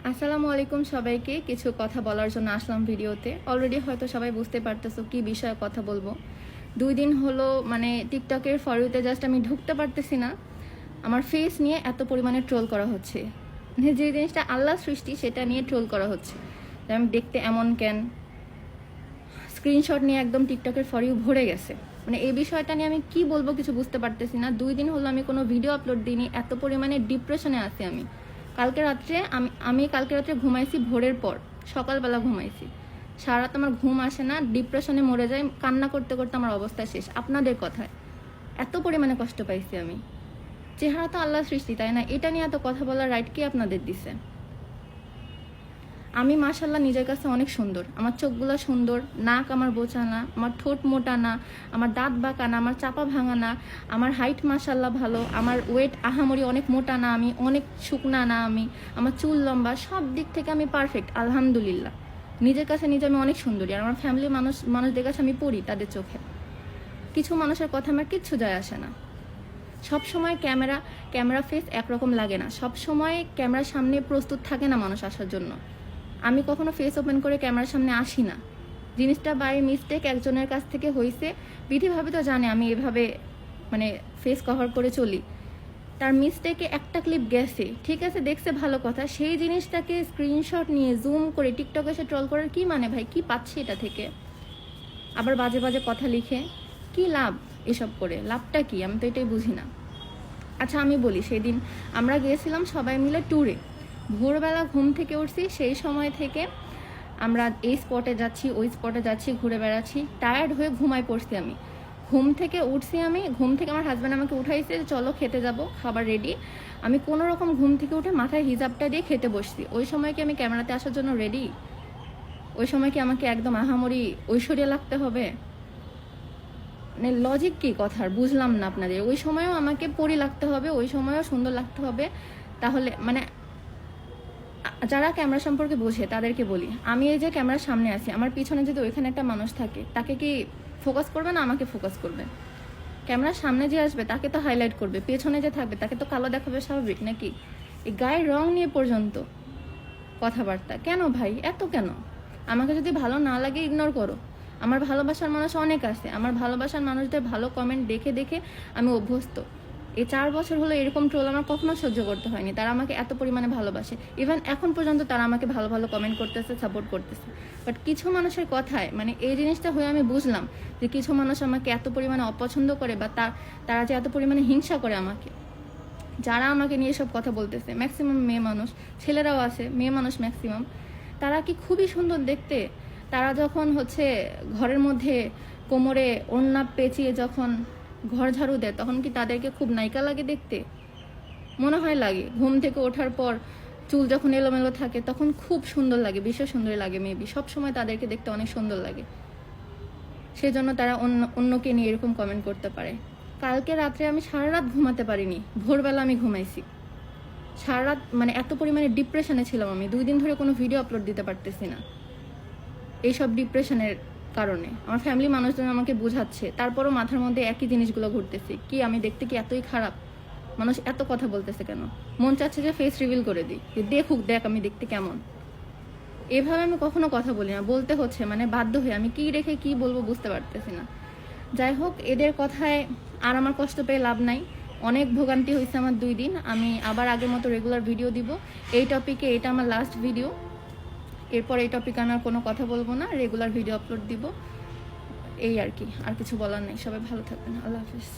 আসসালামু আলাইকুম সবাইকে। কিছু কথা বলার জন্য আসলাম ভিডিওতে। অলরেডি হয়তো সবাই বুঝতে পারতেছো কি বিষয়ে কথা বলবো। 2 দিন হলো টিকটকের ফর ইউতে জাস্ট আমি ঢুকতে পারতেছি না। আমার ফেস নিয়ে এত পরিমাণে ট্রোল করা হচ্ছে, যে জিনিসটা আল্লাহ সৃষ্টি সেটা নিয়ে ট্রোল করা হচ্ছে। আমি দেখতে এমন কেন, স্ক্রিনশট নিয়ে একদম টিকটকের ফর ইউ ভরে গেছে। এই বিষয়টা নিয়ে আমি কি বলবো কিছু বুঝতে পারতেছি না। 2 দিন হলো আমি কোনো ভিডিও আপলোড দিইনি, এত পরিমাণে ডিপ্রেশনে আছি আমি। কালকে রাত্রে ঘুমাইছি ভোরের পর, সকালবেলা ঘুমাইছি। সারা রাত আমার ঘুম আসে না, ডিপ্রেশনে মরে যাই, কান্না করতে করতে আমার অবস্থা শেষ। আপনাদের কথায় এত পরিমাণে কষ্ট পাইছি আমি। চেহারা তো আল্লাহ সৃষ্টি, তাই না? এটা নিয়ে এত কথা বলার রাইট কি আপনাদের দিছে? আমি মাশাল্লাহ নিজের কাছে অনেক সুন্দর। আমার চোখগুলো সুন্দর, নাক আমার বোচা না, আমার ঠোঁট মোটা না, আমার দাঁত বাঁকা না, আমার চাপা ভাঙা না, আমার হাইট মাশাল্লাহ ভালো, আমার ওয়েট আহামরি অনেক মোটা না, আমি অনেক শুকনা না, আমার চুল লম্বা, সব দিক থেকে আমি পারফেক্ট আলহামদুলিল্লাহ। নিজের কাছে নিজে আমি অনেক সুন্দরী। আর আমার ফ্যামিলির মানুষদের কাছে আমি পড়ি তাদের চোখে। কিছু মানুষের কথা আমার কিচ্ছু যায় আসে না। সব সময় ক্যামেরা ফেস একরকম লাগে না, সব সময় ক্যামেরার সামনে প্রস্তুত থাকে না মানুষ আসার জন্য। আমি কখনো ফেস ওপেন করে ক্যামেরার সামনে আসি না। জিনিসটা বাই মিস্টেক একজনের কাছ থেকে হয়েছে। বিধি ভাবে তো জানে আমি এভাবে ফেস কভার করে চলি। তার মিস্টেকে একটা ক্লিপ গেছে, ঠিক আছে, দেখছে, ভালো কথা। সেই জিনিসটাকে স্ক্রিনশট নিয়ে জুম করে টিকটকে এসে ট্রল করার কি মানে ভাই? কি পাচ্ছি এটা থেকে? আবার বাজে বাজে কথা লিখে কি লাভ? এসব করে লাভটা কি? আমি তো এটাই বুঝি না। আচ্ছা আমি বলি, সেদিন আমরা গিয়েছিলাম সবাই মিলে ট্যুরে। ভোরবেলা ঘুম থেকে উঠছি, সেই সময় থেকে আমরা এই স্পটে যাচ্ছি, ওই স্পটে যাচ্ছি, ঘুরে বেড়াচ্ছি। টায়ার্ড হয়ে ঘুমায় পড়ছি আমি। ঘুম থেকে আমার হাজব্যান্ড আমাকে উঠাইছে, চলো খেতে যাব, খাবার রেডি। আমি কোনো রকম ঘুম থেকে উঠে মাথায় হিজাবটা দিয়ে খেতে বসছি। ওই সময় কি আমি ক্যামেরাতে আসার জন্য রেডি? ওই সময় কি আমাকে একদম আহামরি ঐশ্বরিয়া লাগতে হবে? লজিক কি কথার বুঝলাম না আপনাদের। ওই সময়ও আমাকে পরি লাগতে হবে, ওই সময়ও সুন্দর লাগতে হবে? তাহলে যারা ক্যামেরা সম্পর্কে বোঝে তাদেরকে বলি, আমি এই যে ক্যামেরার সামনে আছি, আমার পিছনে যদি ওইখানে একটা মানুষ থাকে, তাকে কি ফোকাস করবে না আমাকে ফোকাস করবে? ক্যামেরার সামনে যে আসবে তাকে তো হাইলাইট করবে, পেছনে যে থাকবে তাকে তো কালো দেখাবে, স্বাভাবিক নাকি? এই গায়ের রং নিয়ে পর্যন্ত কথাবার্তা কেন ভাই? এত কেন? আমাকে যদি ভালো না লাগে ইগনোর করো। আমার ভালোবাসার মানুষ অনেক আছে। আমার ভালোবাসার মানুষদের ভালো কমেন্ট দেখে দেখে আমি অভ্যস্ত। এই 4 বছর হলো এরকম ট্রোল আমার কখনো সহ্য করতে হয়নি। তারা আমাকে এত পরিমাণে ভালোবাসে, ইভেন এখন পর্যন্ত তারা আমাকে ভালো ভালো কমেন্ট করতেছে, সাপোর্ট করতেছে। বাট কিছু মানুষের কথায় এই জিনিসটা হয়ে আমি বুঝলাম যে কিছু মানুষ আমাকে এত পরিমাণে অপছন্দ করে, বা তারা যে এত পরিমাণে হিংসা করে আমাকে। যারা আমাকে নিয়ে সব কথা বলতেছে ম্যাক্সিমাম মেয়ে মানুষ, ছেলেরাও আছে, মেয়ে মানুষ ম্যাক্সিমাম। তারা কি খুবই সুন্দর দেখতে? তারা যখন ঘরের মধ্যে কোমরে ওড়না পেঁচিয়ে যখন ঘর ঝাড়ু দেয়, তখন কি তাদেরকে খুব নায়িকা লাগে দেখতে? মনে হয় লাগে। ঘুম থেকে ওঠার পর চুল যখন এলোমেলো থাকে তখন খুব সুন্দর লাগে, বিশেষ সুন্দরী লাগে মেবি। সবসময় তাদেরকে দেখতে অনেক সুন্দর লাগে, সেজন্য তারা অন্যকে নিয়ে এরকম কমেন্ট করতে পারে। কালকে রাত্রে আমি সারা রাত ঘুমাতে পারিনি, ভোরবেলা আমি ঘুমাইছি। সারা রাত এত পরিমাণে ডিপ্রেশনে ছিলাম আমি। 2 দিন ধরে কোনো ভিডিও আপলোড দিতে পারতেছি না এইসব ডিপ্রেশনের কারণে। আমার ফ্যামিলি মানুষজন আমাকে বোঝাচ্ছে, তারপরও মাথার মধ্যে একই জিনিসগুলো ঘুরতেছে। কি আমি দেখতে কি এতই খারাপ? মানুষ এত কথা বলতেছে কেন? মন চাচ্ছে যে ফেস রিভিল করে দিই, যে দেখুক, দেখ আমি দেখতে কেমন। এভাবে আমি কখনো কথা বলি না, বলতে হচ্ছে বাধ্য হয়ে। আমি কি রেখে কি বলবো বুঝতে পারতেছি না। যাই হোক, এদের কথায় আর আমার কষ্ট পেয়ে লাভ নাই। অনেক ভোগান্তি হয়েছে আমার 2 দিন। আমি আবার আগের মতো রেগুলার ভিডিও দিব এই টপিকে। এটা আমার লাস্ট ভিডিও। এরপর এই টপিকে আমি আর কোনো কথা বলবো না, রেগুলার ভিডিও আপলোড দিব, এই আর কি। আর কিছু বলার নেই। সবাই ভালো থাকবেন। আল্লাহ হাফিজ।